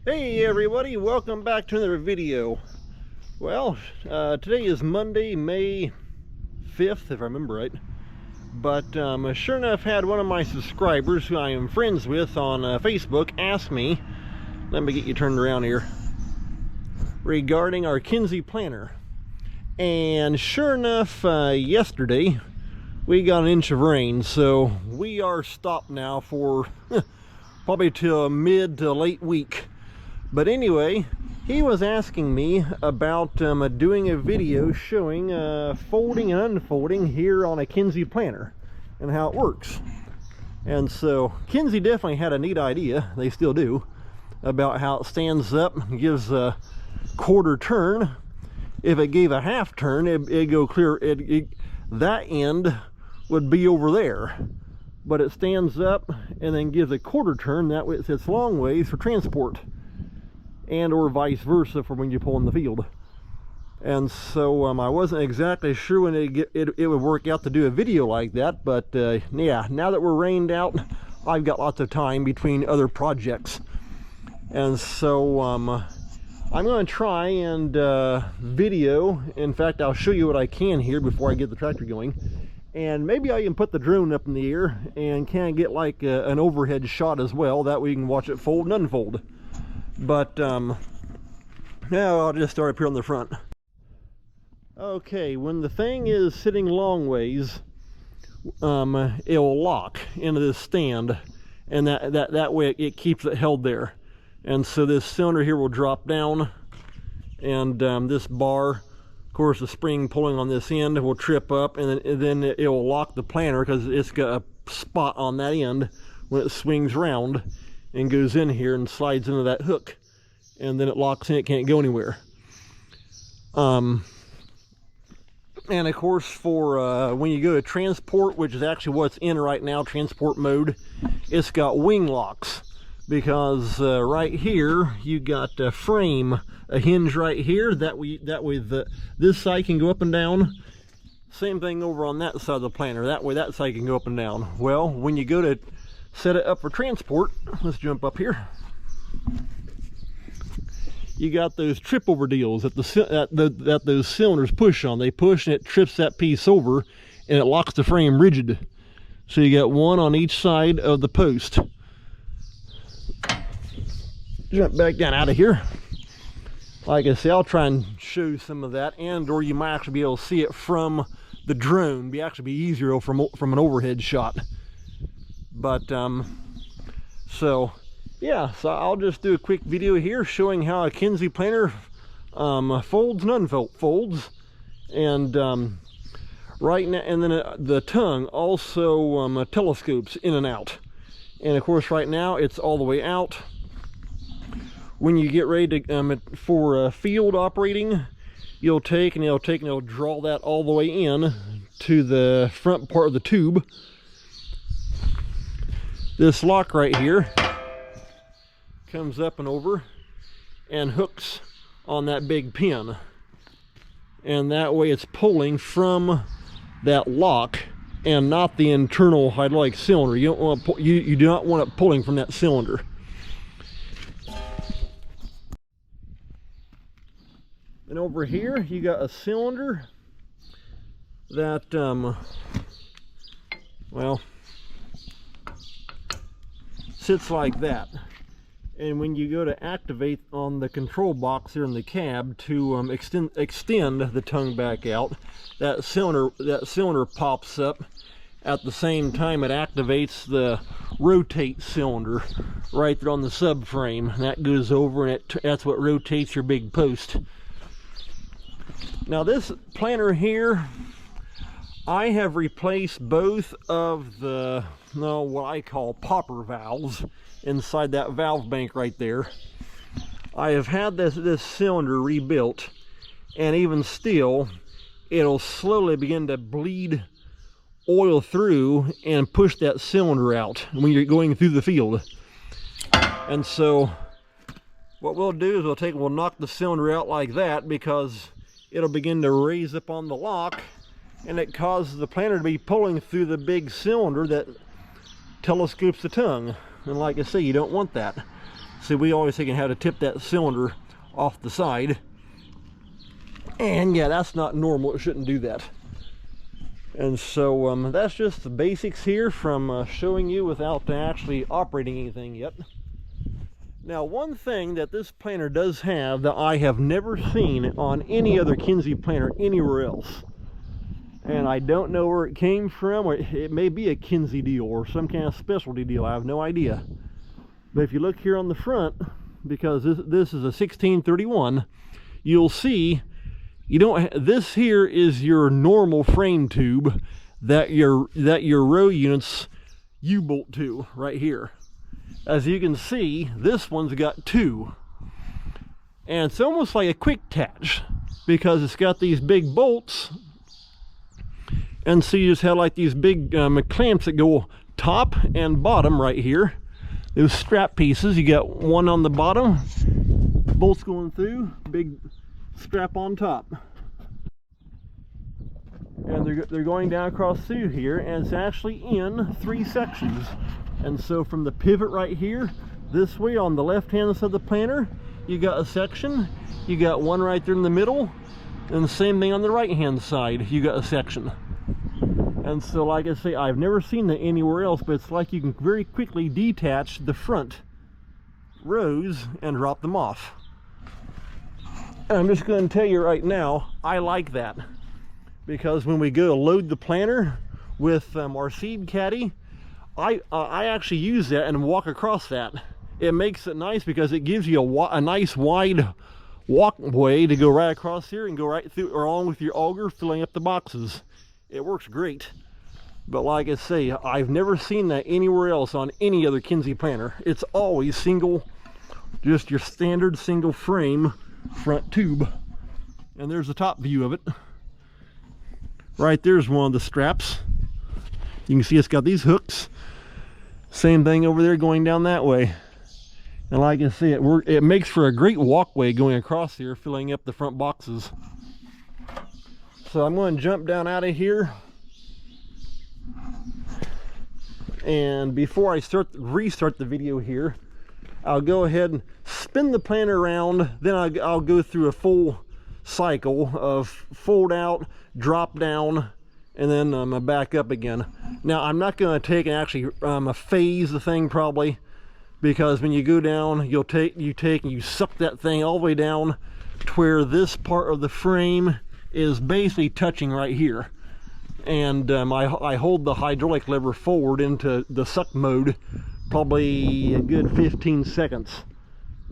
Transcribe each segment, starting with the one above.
Hey everybody, welcome back to another video. Well, today is Monday, May 5th, if I remember right. But sure enough, had one of my subscribers who I am friends with on Facebook ask me, let me get you turned around here, regarding our Kinze planter. And sure enough, yesterday we got an inch of rain, so we are stopped now for probably till mid to late week. But anyway, he was asking me about doing a video showing folding and unfolding here on a Kinze planter and how it works. And so Kinze definitely had a neat idea, they still do, about how it stands up, gives a quarter turn. If it gave a half turn, it'd go clear, that end would be over there. But it stands up and then gives a quarter turn, that way it sits long ways for transport. And or vice versa for when you pull in the field. And so I wasn't exactly sure when it would work out to do a video like that, but yeah, now that we're rained out, I've got lots of time between other projects. And so I'm going to try and video. In fact, I'll show you what I can here before I get the tractor going. And maybe I can put the drone up in the air and can get like an overhead shot as well, that way you can watch it fold and unfold. But now I'll just start up here on the front. Okay, when the thing is sitting long ways, it'll lock into this stand, and that way it keeps it held there. And so this cylinder here will drop down, and this bar, of course the spring pulling on this end, will trip up, and then it will lock the planter because it's got a spot on that end when it swings round and goes in here and slides into that hook, and then it locks in, it can't go anywhere. And of course for when you go to transport, which is actually what's in right now, transport mode, it's got wing locks, because right here you got a frame, a hinge right here, that way this side can go up and down. Same thing over on that side of the planter, that way that side can go up and down. Well, when you go to set it up for transport, let's jump up here, you got those trip over deals that those cylinders push on. They push and it trips that piece over and it locks the frame rigid. So you got one on each side of the post. Jump back down out of here. Like I say, I'll try and show some of that, and or you might actually be able to see it from the drone. It'd be easier from an overhead shot. But so yeah, so I'll just do a quick video here showing how a Kinze planter folds and unfolds, and right now, and then the tongue also telescopes in and out. And of course right now it's all the way out. When you get ready to for field operating, it'll draw that all the way in to the front part of the tube. This lock right here comes up and over and hooks on that big pin, and that way it's pulling from that lock and not the internal hydraulic cylinder. You don't want you do not want it pulling from that cylinder. And over here you got a cylinder that well, sits like that, and when you go to activate on the control box here in the cab to extend the tongue back out, that cylinder pops up. At the same time it activates the rotate cylinder right there on the subframe, and that goes over, and that's what rotates your big post. Now this planter here, I have replaced both of the what I call popper valves inside that valve bank right there. I have had this cylinder rebuilt, and even still it'll slowly begin to bleed oil through and push that cylinder out when you're going through the field. And so what we'll do is we'll knock the cylinder out like that, because it'll begin to raise up on the lock, and it causes the planter to be pulling through the big cylinder that telescopes the tongue. And like I say, you don't want that. So we always thinking how to tip that cylinder off the side. And yeah, that's not normal. It shouldn't do that. And so that's just the basics here from showing you without actually operating anything yet. Now, one thing that this planer does have that I have never seen on any other kinze planer anywhere else, and I don't know where it came from, or it may be a kinze deal or some kind of specialty deal, I have no idea. But if you look here on the front, because this is a 1631, you'll see you don't. This here is your normal frame tube that your row units U-bolt to right here. As you can see, this one's got two, and it's almost like a quick attach because it's got these big bolts, and so you just have like these big clamps that go top and bottom right here. Those strap pieces, you got one on the bottom, bolts going through, big strap on top. And they're going down across through here, and it's actually in 3 sections. And so from the pivot right here, this way on the left hand side of the planer, you got a section, you got one right there in the middle, and the same thing on the right hand side, you got a section. And so like I say, I've never seen that anywhere else, but it's like you can very quickly detach the front rows and drop them off. And I'm just going to tell you right now, I like that. Because when we go to load the planter with our seed caddy, I actually use that and walk across that. It makes it nice because it gives you a nice wide walkway to go right across here and go right through along with your auger filling up the boxes. It works great. But like I say, I've never seen that anywhere else on any other kinze planter. It's always single, just your standard single frame front tube. And there's the top view of it. Right there's one of the straps. You can see it's got these hooks. Same thing over there going down that way. And like I say, it makes for a great walkway going across here, filling up the front boxes. So I'm going to jump down out of here. And before I restart the video here, I'll go ahead and spin the planer around. Then I'll go through a full cycle of fold out, drop down, and then back up again. Now I'm not going to take and actually phase the thing probably, because when you go down, you take and you suck that thing all the way down to where this part of the frame is basically touching right here. And I hold the hydraulic lever forward into the suck mode probably a good 15 seconds,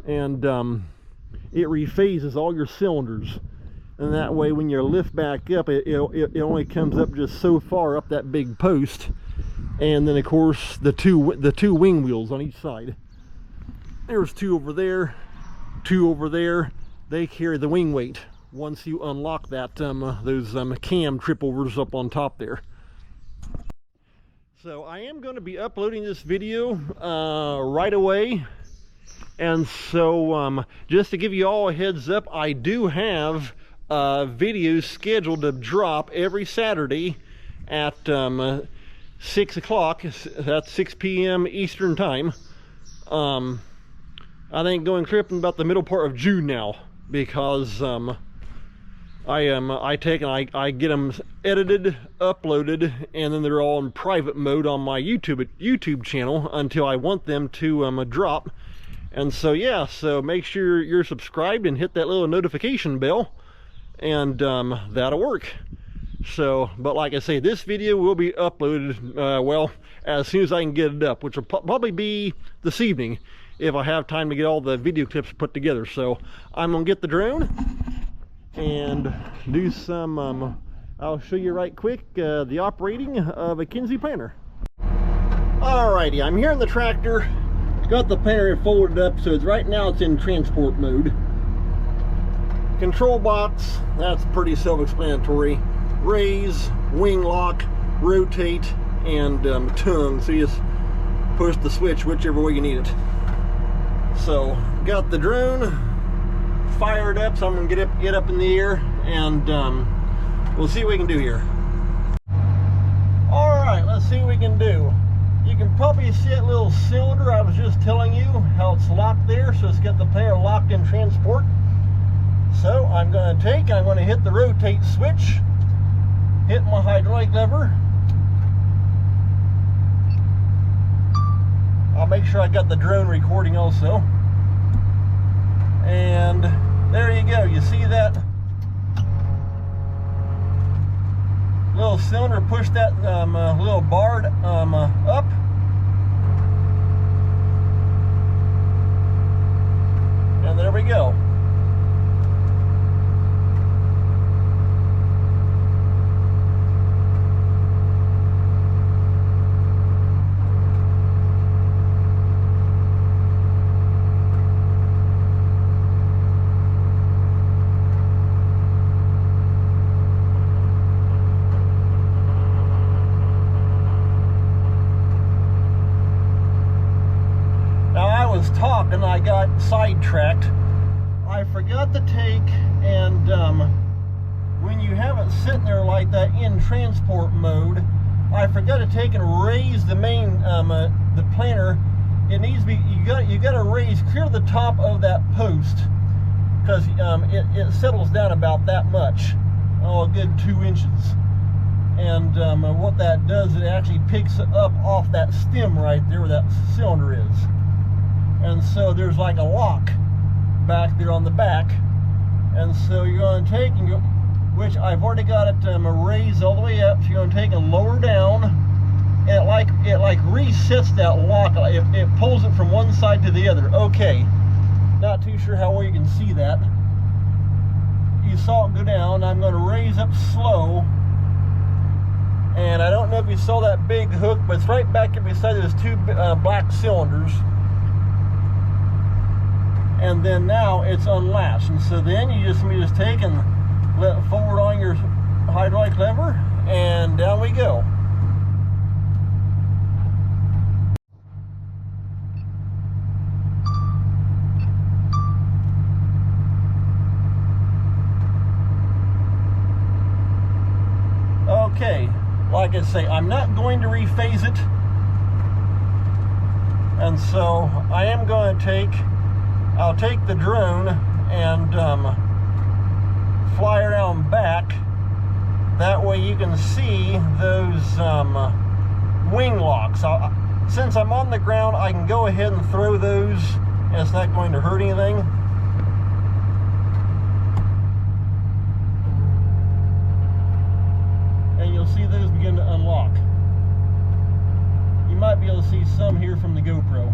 and it rephases all your cylinders, and that way when you lift back up, it only comes up just so far up that big post. And then of course the two wing wheels on each side. There's two over there, two over there. They carry the wing weight once you unlock that those cam trip overs up on top there. So I am going to be uploading this video right away. And so just to give you all a heads up, I do have videos scheduled to drop every Saturday at 6 o'clock. That's 6 p.m. Eastern time. I think going clear up in about the middle part of June now, because I take and I get them edited, uploaded, and then they're all in private mode on my YouTube channel until I want them to drop. And so yeah, so make sure you're subscribed and hit that little notification bell, and that'll work. So, but like I say, this video will be uploaded well, as soon as I can get it up, which will probably be this evening if I have time to get all the video clips put together. So I'm gonna get the drone and do some I'll show you right quick the operating of a kinze planter. Alrighty, I'm here in the tractor. Got the planter folded up, so right now it's in transport mode. Control box, that's pretty self-explanatory. Raise, wing lock, rotate, and tongue. So you just push the switch whichever way you need it. So got the drone fired up, so I'm gonna get up in the air, and we'll see what we can do here. All right, let's see what we can do. You can probably see that little cylinder I was just telling you, how it's locked there, so it's got the planer locked in transport. So I'm going to hit the rotate switch, hit my hydraulic lever. I'll make sure I got the drone recording also. And there you go. You see that little cylinder push that little bar up. And there we go. Talking, I got sidetracked. I forgot to take, and when you have it sitting there like that in transport mode, I forgot to take and raise the main the planer. It needs to be, you got to raise clear the top of that post, because it settles down about that much, a good 2 inches. And what that does, it actually picks it up off that stem right there where that cylinder is. And so there's like a lock back there on the back, and so you're going to take and which I've already got it raised all the way up. So you're going to take and lower down, and it like resets that lock. It pulls it from one side to the other. Okay, not too sure how well you can see that. You saw it go down. I'm going to raise up slow, and I don't know if you saw that big hook, but it's right back beside those two black cylinders. And then now it's unlatched, and so then you just take and let it forward on your hydraulic lever, and down we go. Okay, like I say, I'm not going to rephase it, and so I am going to I'll take the drone and fly around back. That way you can see those wing locks. Since I'm on the ground, I can go ahead and throw those, and it's not going to hurt anything. And you'll see those begin to unlock. You might be able to see some here from the GoPro.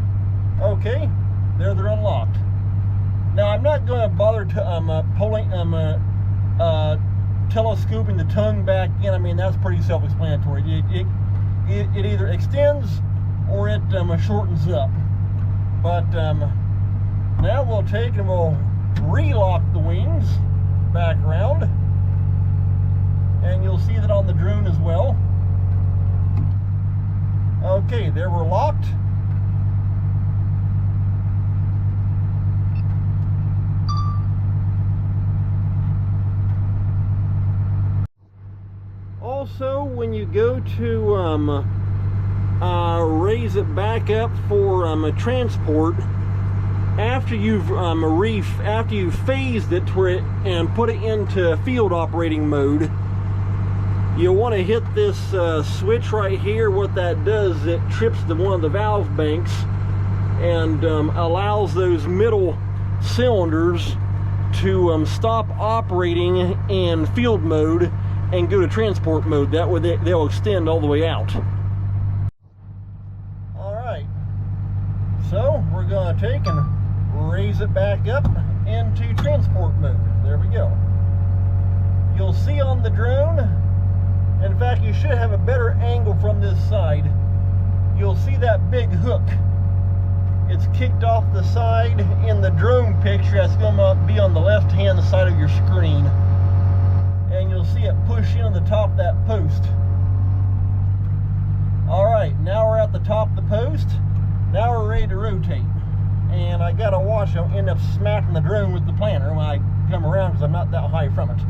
Okay, there they're unlocked. Now I'm not going to bother telescoping the tongue back in. I mean, that's pretty self-explanatory. It either extends or it shortens up. But now we'll take and we'll relock the wings back around, and you'll see that on the drone as well. Okay, there we're locked. Also, when you go to raise it back up for transport, after you've phased it and put it into field operating mode, you'll want to hit this switch right here. What that does, it trips one of the valve banks and allows those middle cylinders to stop operating in field mode and go to transport mode. That way they'll extend all the way out. Alright, so we're going to take and raise it back up into transport mode. There we go. You'll see on the drone, in fact you should have a better angle from this side, you'll see that big hook. It's kicked off the side. In the drone picture, that's going to be on the left hand side of your screen. And you'll see it push in on the top of that post. Alright, now we're at the top of the post. Now we're ready to rotate. And I gotta watch, I'll end up smacking the drone with the planer when I come around, because I'm not that high from it.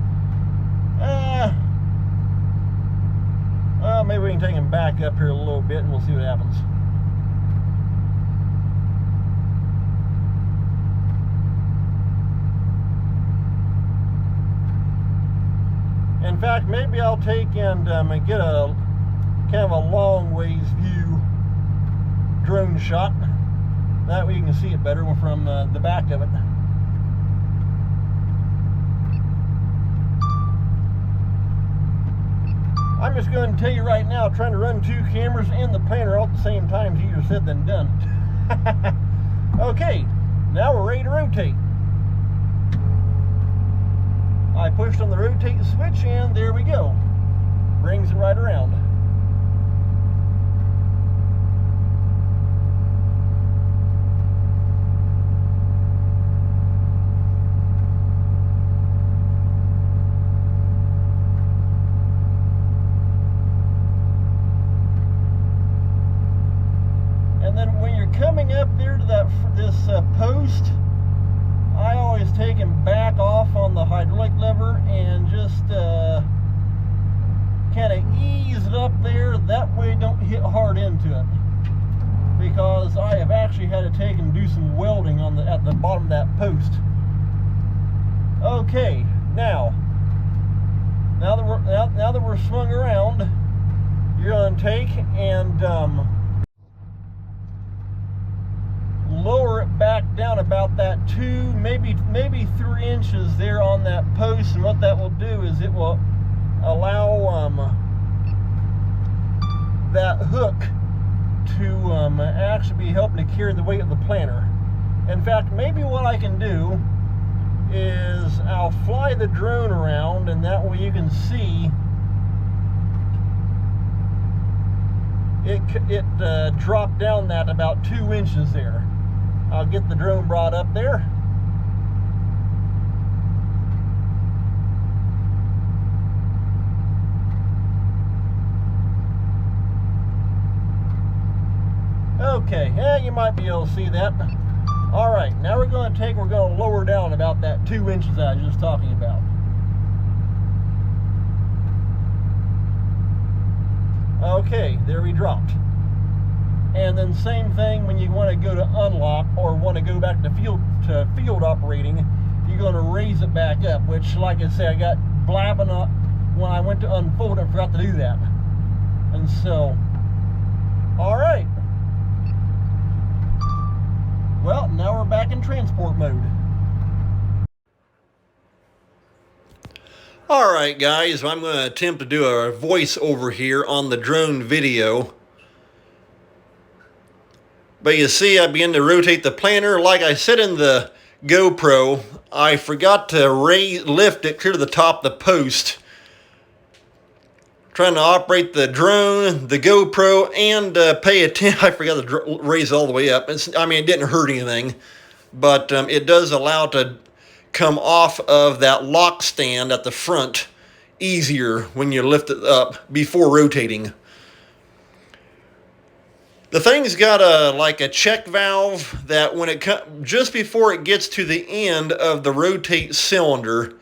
Well, maybe we can take him back up here a little bit and we'll see what happens. fact, maybe I'll take and get a kind of a long ways view drone shot. That way you can see it better from the back of it. I'm just going to tell you right now, trying to run two cameras and the planner all at the same time is easier said than done. Okay, now we're ready to rotate. I pushed on the rotate switch and there we go. Brings it right around. And then when you're coming up there to this post, I always take him back off on the hydraulic lever and just kind of ease it up there. That way don't hit hard into it. Because I have actually had to take and do some welding on at the bottom of that post. Okay, now that we're swung around, you're going to take and lower it back down about that 2, maybe 3 inches there on that post, and what that will do is it will allow that hook to actually be helping to carry the weight of the planter. In fact, maybe what I can do is I'll fly the drone around, and that way you can see it dropped down that about 2 inches there. I'll get the drone brought up there. Okay, yeah, you might be able to see that. All right, now we're going to lower down about that 2 inches I was just talking about. Okay, there we dropped. And then same thing when you want to go to unlock or want to go back to field operating, you're going to raise it back up, which, like I said, I got blabbing up when I went to unfold. I forgot to do that. And so, all right. Well, now we're back in transport mode. All right, guys, I'm going to attempt to do a voiceover here on the drone video. But you see, I begin to rotate the planter. Like I said in the GoPro, I forgot to lift it clear to the top of the post. Trying to operate the drone, the GoPro, and pay attention. I forgot to raise it all the way up. I mean, it didn't hurt anything, but it does allow it to come off of that lock stand at the front easier when you lift it up before rotating. The thing's got like a check valve that when just before it gets to the end of the rotate cylinder,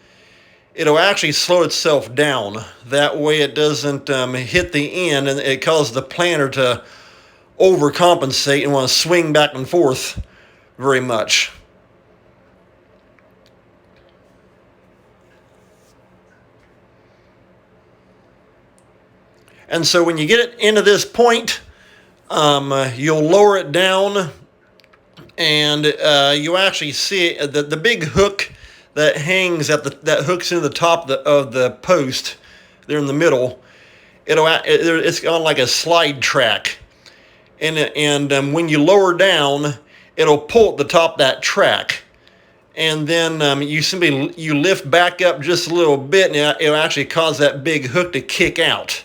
it'll actually slow itself down. That way it doesn't hit the end and it causes the planter to overcompensate and want to swing back and forth very much. And so when you get it into this point, you'll lower it down, and you actually see the big hook that hangs that hooks into the top of the post there in the middle. It's on like a slide track, and when you lower down, it'll pull at the top of that track, and then you lift back up just a little bit, and it'll actually cause that big hook to kick out.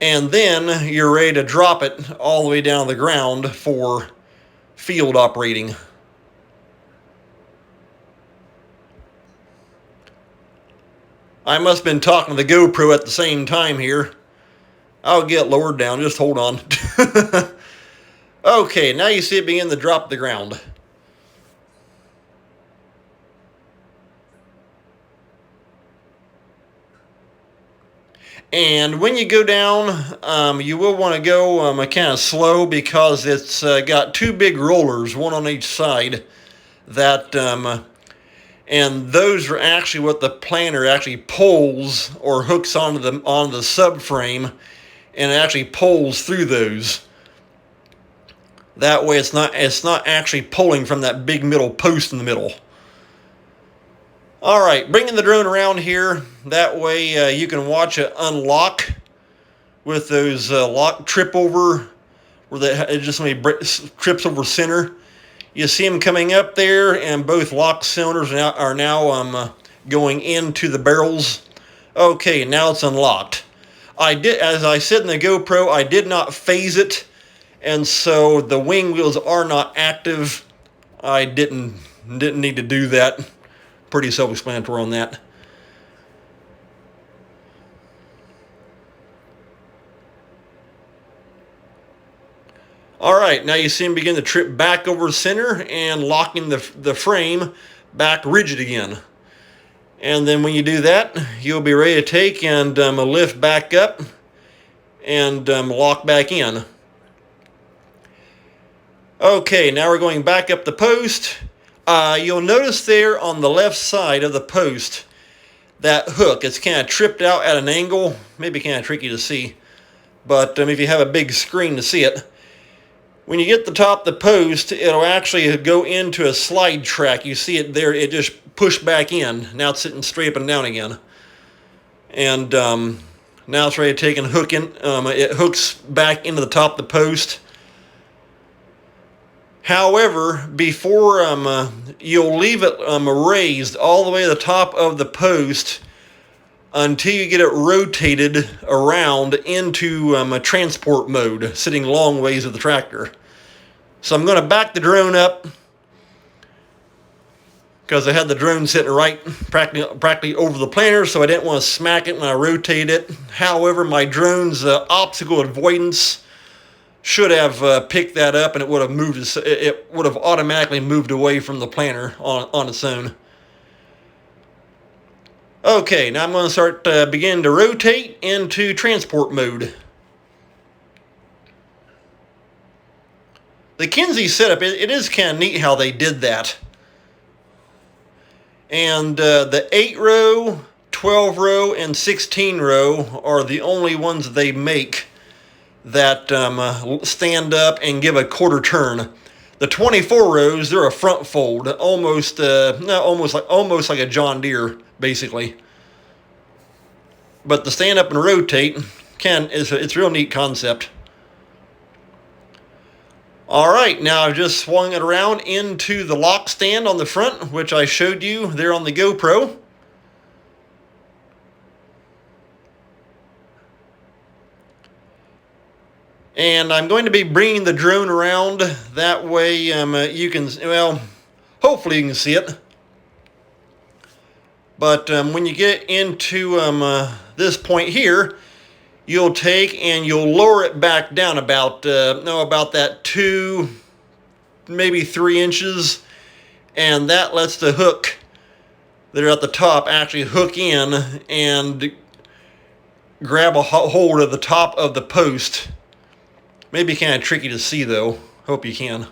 And then you're ready to drop it all the way down to the ground for field operating. I must have been talking to the GoPro at the same time here. I'll get lowered down, just hold on. Okay, now you see it begin to drop to the ground. And when you go down, you will want to go kind of slow because it's got two big rollers, one on each side, that and those are actually what the planter actually pulls or hooks onto the subframe, and it actually pulls through those. That way it's not actually pulling from that big middle post in the middle. Alright, bringing the drone around here, that way you can watch it unlock with those lock trip over, where it just trips over center. You see them coming up there, and both lock cylinders are now going into the barrels. Okay, now it's unlocked. As I said in the GoPro, I did not phase it, and so the wing wheels are not active. I didn't need to do that. Pretty self-explanatory on that. Alright, now you see him begin to trip back over center and locking the frame back rigid again. And then when you do that, you'll be ready to take and lift back up and lock back in. Okay, now we're going back up the post. You'll notice there on the left side of the post, that hook, it's kind of tripped out at an angle. Maybe kind of tricky to see, but if you have a big screen to see it. When you get the top of the post, it'll actually go into a slide track. You see it there, it just pushed back in. Now it's sitting straight up and down again. And now it's ready to take and hook in. It hooks back into the top of the post. However, before you'll leave it raised all the way to the top of the post until you get it rotated around into a transport mode, sitting long ways of the tractor. So I'm going to back the drone up because I had the drone sitting right practically over the planter, so I didn't want to smack it when I rotate it. However, my drone's obstacle avoidance should have picked that up, and it would have moved. It would have automatically moved away from the planter on its own. Okay, now I'm going to start beginning to rotate into transport mode. The Kinze setup, it is kind of neat how they did that. And the 8-row, 12-row, and 16-row are the only ones they make that stand up and give a quarter turn. The 24 rows, they're a front fold, almost like a John Deere, basically. But the stand up and rotate it's a real neat concept. Alright, now I've just swung it around into the lock stand on the front, which I showed you there on the GoPro. And I'm going to be bringing the drone around, that way you can, well, hopefully you can see it. But when you get into this point here, you'll take and you'll lower it back down about that 2, maybe 3 inches, and that lets the hook that are at the top actually hook in and grab a hold of the top of the post. Maybe kind of tricky to see though. Hope you can.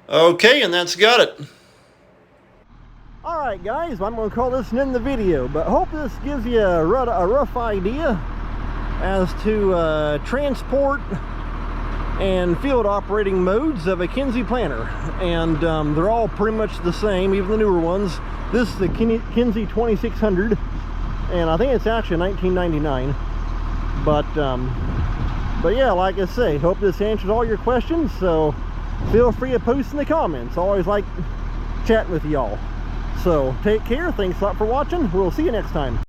Okay, and that's got it. Alright guys, I'm going to call this an end the video, but hope this gives you a rough idea as to transport and field operating modes of a Kinze planter. And they're all pretty much the same, even the newer ones. This is the Kinze 2600, and I think it's actually 1999. But yeah, like I say, hope this answers all your questions, so feel free to post in the comments. I always like chatting with y'all. So take care, thanks a lot for watching, we'll see you next time.